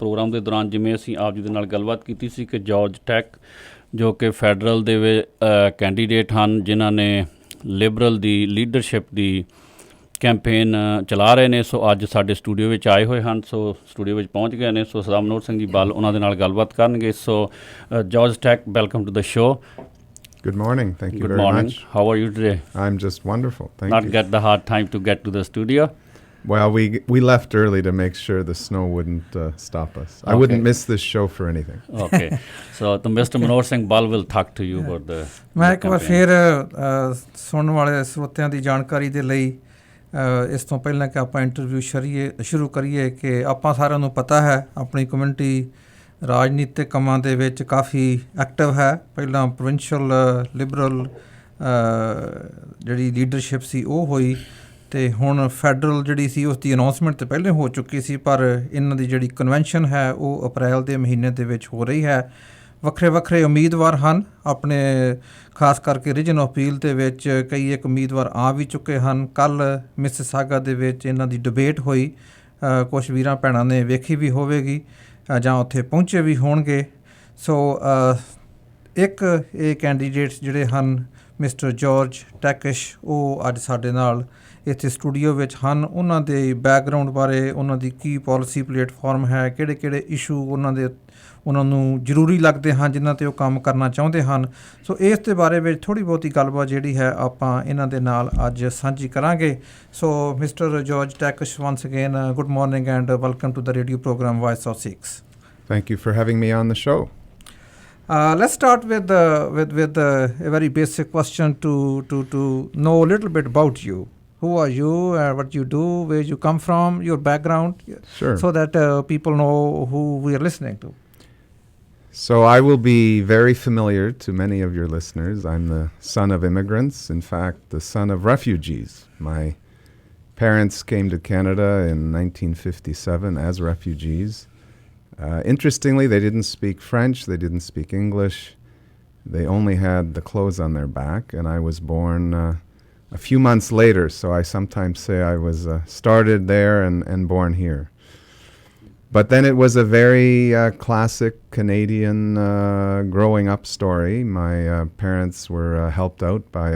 Programme ਦੇ ਦੌਰਾਨ ਜਿਵੇਂ ਅਸੀਂ ਆਪ ਜੀ ਦੇ ਨਾਲ ਗੱਲਬਾਤ ਕੀਤੀ ਸੀ ਕਿ ਜਾਰਜ ਟੈਕ ਜੋ ਕਿ ਫੈਡਰਲ ਦੇ ਕੈਂਡੀਡੇਟ ਹਨ ਜਿਨ੍ਹਾਂ ਨੇ ਲਿਬਰਲ ਦੀ ਲੀਡਰਸ਼ਿਪ ਦੀ ਕੈਂਪੇਨ ਚਲਾ ਰਹੇ ਨੇ, ਸੋ ਅੱਜ ਸਾਡੇ ਸਟੂਡੀਓ ਵਿੱਚ ਆਏ ਹੋਏ ਹਨ, ਸੋ ਸਟੂਡੀਓ ਵਿੱਚ ਪਹੁੰਚ ਗਏ ਨੇ। ਸੋ ਸਰਦਾਰ ਮਨੋਹਰ ਸਿੰਘ ਜੀ ਬਲ ਉਹਨਾਂ ਦੇ ਨਾਲ ਗੱਲਬਾਤ ਕਰਨਗੇ। So George Tech, welcome to the show. Good morning. Thank you Good very morning. much. How are you today? I'm just wonderful. Thank Not you. get the hard time to get to the studio? Well, we left early to make sure the snow wouldn't stop us. I wouldn't miss this show for anything. Okay. So Mr. Manoj Singh Bal will talk to you about the ਮੈਂ ਇੱਕ ਵਾਰ ਫਿਰ ਸੁਣਨ ਵਾਲੇ ਸਰੋਤਿਆਂ ਦੀ ਜਾਣਕਾਰੀ ਦੇ ਲਈ ਇਸ ਤੋਂ ਪਹਿਲਾਂ ਕਿ ਆਪਾਂ ਇੰਟਰਵਿਊ ਸ਼ੁਰੂ ਕਰੀਏ ਕਿ ਆਪਾਂ ਸਾਰਿਆਂ ਨੂੰ ਪਤਾ ਹੈ ਆਪਣੀ ਕਮਿਊਨਿਟੀ ਰਾਜਨੀਤਿਕ ਕੰਮਾਂ ਦੇ ਵਿੱਚ ਕਾਫੀ ਐਕਟਿਵ ਹੈ। ਪਹਿਲਾਂ ਪ੍ਰੋਵਿੰਸ਼ੀਅਲ ਲਿਬਰਲ ਜਿਹੜੀ ਲੀਡਰਸ਼ਿਪ ਸੀ ਉਹ ਹੋਈ ਅਤੇ ਹੁਣ ਫੈਡਰਲ ਜਿਹੜੀ ਸੀ ਉਸ ਦੀ ਅਨਾਊਂਸਮੈਂਟ ਤਾਂ ਪਹਿਲਾਂ ਹੋ ਚੁੱਕੀ ਸੀ, ਪਰ ਇਹਨਾਂ ਦੀ ਜਿਹੜੀ ਕਨਵੈਨਸ਼ਨ ਹੈ ਉਹ ਅਪ੍ਰੈਲ ਦੇ ਮਹੀਨੇ ਦੇ ਵਿੱਚ ਹੋ ਰਹੀ ਹੈ। ਵੱਖਰੇ ਵੱਖਰੇ ਉਮੀਦਵਾਰ ਹਨ ਆਪਣੇ, ਖਾਸ ਕਰਕੇ ਰੀਜਨ ਆਫ ਪੀਲ ਦੇ ਵਿੱਚ ਕਈ ਇੱਕ ਉਮੀਦਵਾਰ ਆ ਵੀ ਚੁੱਕੇ ਹਨ। ਕੱਲ੍ਹ ਮਿਸਿਸਾਗਾ ਦੇ ਵਿੱਚ ਇਹਨਾਂ ਦੀ ਡਿਬੇਟ ਹੋਈ, ਕੁਛ ਵੀਰਾਂ ਭੈਣਾਂ ਨੇ ਵੇਖੀ ਵੀ ਹੋਵੇਗੀ ਜਾਂ ਉੱਥੇ ਪਹੁੰਚੇ ਵੀ ਹੋਣਗੇ। ਸੋ ਇੱਕ ਇਹ ਕੈਂਡੀਡੇਟਸ ਜਿਹੜੇ ਹਨ ਮਿਸਟਰ ਜਾਰਜ ਟੈਕਸ਼, ਉਹ ਅੱਜ ਸਾਡੇ ਨਾਲ ਇੱਥੇ ਸਟੂਡੀਓ ਵਿੱਚ ਹਨ। ਉਹਨਾਂ ਦੇ ਬੈਕਗਰਾਊਂਡ ਬਾਰੇ, ਉਹਨਾਂ ਦੀ ਕੀ ਪਾਲਿਸੀ ਪਲੇਟਫਾਰਮ ਹੈ, ਕਿਹੜੇ ਕਿਹੜੇ ਇਸ਼ੂ ਉਹਨਾਂ ਨੂੰ ਜ਼ਰੂਰੀ ਲੱਗਦੇ ਹਨ ਜਿਨ੍ਹਾਂ 'ਤੇ ਉਹ ਕੰਮ ਕਰਨਾ ਚਾਹੁੰਦੇ ਹਨ। ਸੋ ਇਸ ਦੇ ਬਾਰੇ ਵਿੱਚ ਥੋੜ੍ਹੀ ਬਹੁਤੀ ਗੱਲਬਾਤ ਜਿਹੜੀ ਹੈ ਆਪਾਂ ਇਹਨਾਂ ਦੇ ਨਾਲ ਅੱਜ ਸਾਂਝੀ ਕਰਾਂਗੇ। ਸੋ ਮਿਸਟਰ ਜਾਰਜ ਟੈਕਸ਼, once again good morning and welcome to the radio programme voice of Sikhs. Thank you for having me on the show. Let's start with a very basic question to know a little bit about you. Who are you? What you do? Where you come from? Your background? Sure. So that people know who we are listening to. So I will be very familiar to many of your listeners. I'm the son of immigrants, in fact, the son of refugees. My parents came to Canada in 1957 as refugees. Interestingly, they didn't speak French, they didn't speak English. They only had the clothes on their back, and I was born a few months later, so I sometimes say I was started there and born here. But then it was a very classic Canadian growing up story. My parents were helped out by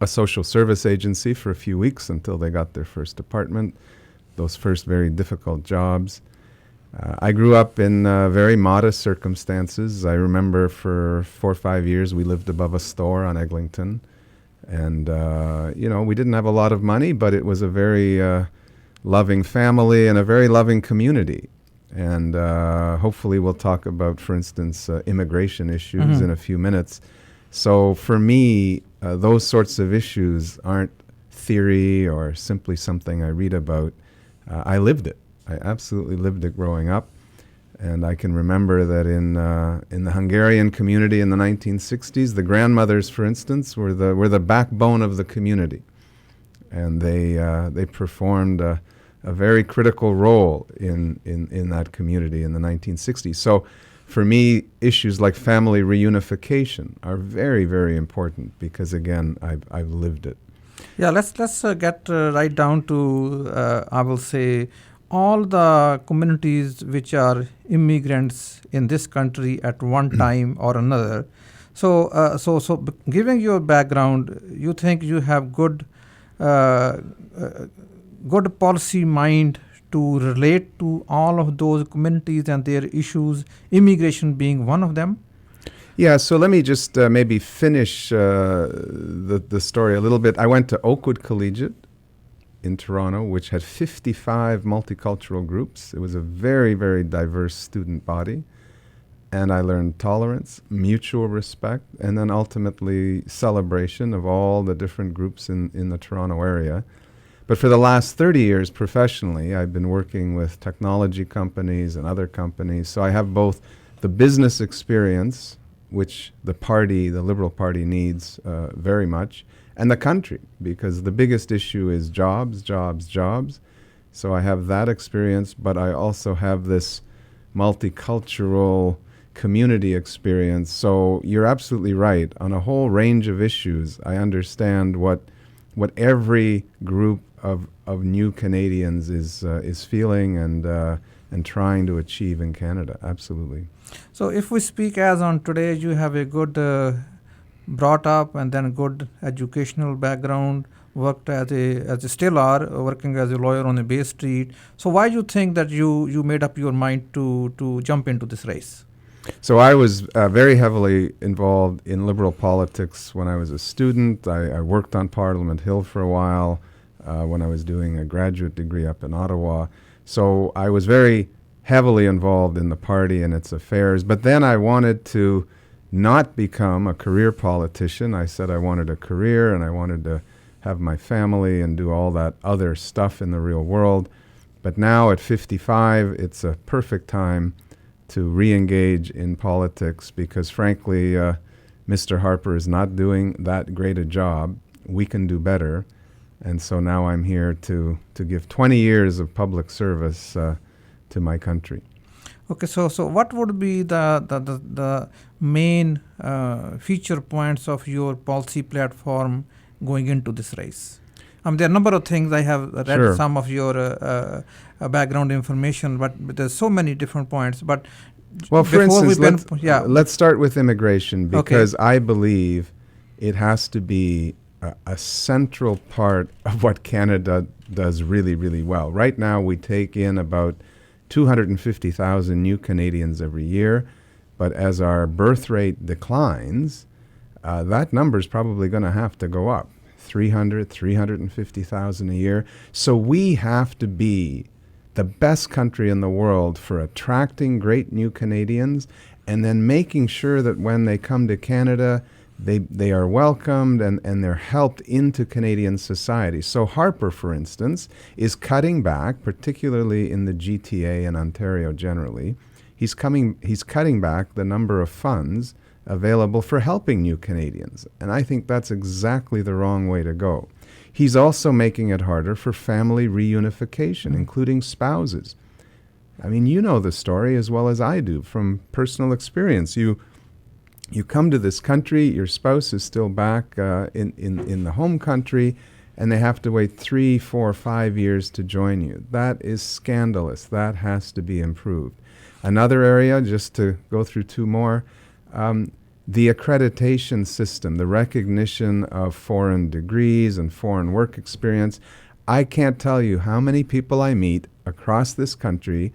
a social service agency for a few weeks until they got their first apartment, those first very difficult jobs. I grew up in very modest circumstances. I remember for 4 or 5 years we lived above a store on Eglinton. And, we didn't have a lot of money, but it was a very loving family and a very loving community. And hopefully we'll talk about, for instance, immigration issues in a few minutes. So for me, those sorts of issues aren't theory or simply something I read about. I lived it. I absolutely lived it growing up. And I can remember that in the Hungarian community in the 1960s, the grandmothers, for instance, were the backbone of the community. And they performed a very critical role in that community in the 1960s. So for me, issues like family reunification are very, very important because, again, I've lived it. Yeah, let's get right down to, I will say, all the communities which are immigrants in this country at one time or another. So given your background, you think you have good policy mind to relate to all of those communities and their issues, immigration being one of them? Yeah, so let me just maybe finish the story a little bit. I went to Oakwood Collegiate in Toronto, which had 55 multicultural groups. It was a very, very diverse student body. And I learned tolerance, mutual respect, and then ultimately celebration of all the different groups in the Toronto area. But for the last 30 years professionally, I've been working with technology companies and other companies. So I have both the business experience, which the Liberal Party needs very much, and the country, because the biggest issue is jobs. So I have that experience, but I also have this multicultural community experience. So you're absolutely right. On a whole range of issues, I understand what every group of new Canadians is feeling and trying to achieve in Canada. Absolutely. So if we speak as on today, you have a good brought up and then good educational background, worked as a still are working as a lawyer on a Bay Street. So why you think that you made up your mind to jump into this race? So I was very heavily involved in Liberal politics when I was a student. I worked on Parliament Hill for a while when I was doing a graduate degree up in Ottawa. So I was very heavily involved in the party and its affairs. But then I wanted to not become a career politician. I said I wanted a career and I wanted to have my family and do all that other stuff in the real world. But now at 55, it's a perfect time to re-engage in politics because frankly, Mr. Harper is not doing that great a job. We can do better. And so now I'm here to give 20 years of public service to my country. Okay, so what would be the main feature points of your policy platform going into this race? There are a number of things. I have read Sure. some of your background information, but there's so many different points. But Well, for before instance, we let's start with immigration because Okay. I believe it has to be a central part of what Canada does really, really well. Right now, we take in about 250,000 new Canadians every year, but as our birth rate declines, that number is probably going to have to go up, 350,000 a year. So we have to be the best country in the world for attracting great new Canadians and then making sure that when they come to Canada, they are welcomed and they're helped into Canadian society. So Harper, for instance, is cutting back, particularly in the GTA and Ontario generally. He's cutting back the number of funds available for helping new Canadians. And I think that's exactly the wrong way to go. He's also making it harder for family reunification, including spouses. I mean, you know the story as well as I do from personal experience. You come to this country, your spouse is still back in the home country, and they have to wait 3, 4, 5 years to join you. That is scandalous. That has to be improved. Another area, just to go through two more, the accreditation system, the recognition of foreign degrees and foreign work experience. I can't tell you how many people I meet across this country.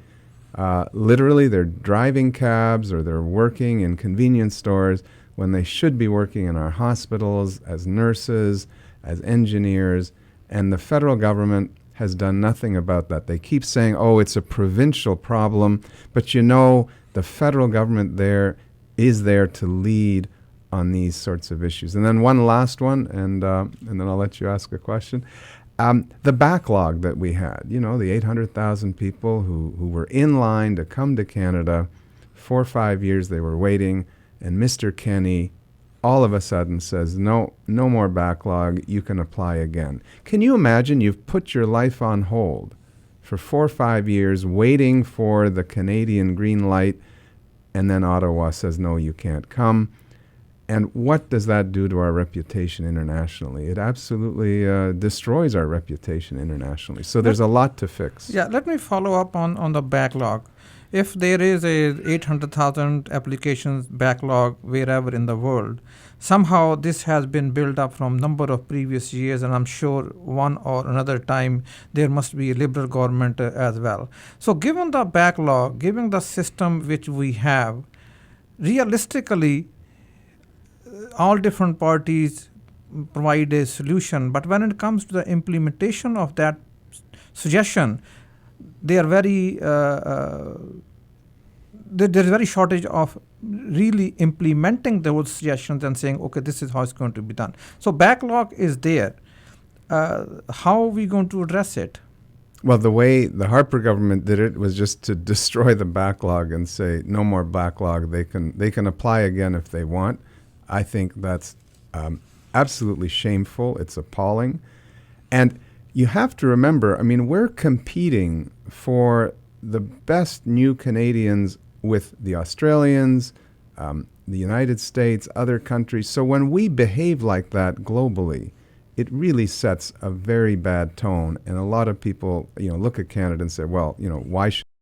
Literally, they're driving cabs or they're working in convenience stores when they should be working in our hospitals as nurses, as engineers, and the federal government has done nothing about that. They keep saying, oh, it's a provincial problem, but you know, the federal government there is there to lead on these sorts of issues. And then one last one, and then I'll let you ask a question. The backlog that we had, you know, the 800,000 people who were in line to come to Canada, 4 or 5 years they were waiting, and Mr. Kenney all of a sudden says, no more backlog, you can apply again. Can you imagine you've put your life on hold for 4 or 5 years waiting for the Canadian green light, and then Ottawa says, no, you can't come. And what does that do to our reputation internationally? It absolutely destroys our reputation internationally. So there's a lot to fix. Yeah, let me follow up on the backlog. If there is a 800,000 applications backlog wherever in the world, somehow this has been built up from number of previous years, and I'm sure one or another time there must be a Liberal government as well. So given the backlog, given the system which we have, realistically, all different parties provide a solution, but when it comes to the implementation of that suggestion, they are very there is very shortage of really implementing those suggestions and saying, okay, this is how it's going to be done. So backlog is there. How are we going to address it? Well, the way the Harper government did it was just to destroy the backlog and say no more backlog. They can apply again if they want. I think that's absolutely shameful. It's appalling. And you have to remember, I mean, we're competing for the best new Canadians with the Australians, the United States, other countries. So when we behave like that globally, it really sets a very bad tone. And a lot of people, look at Canada and say, well, why should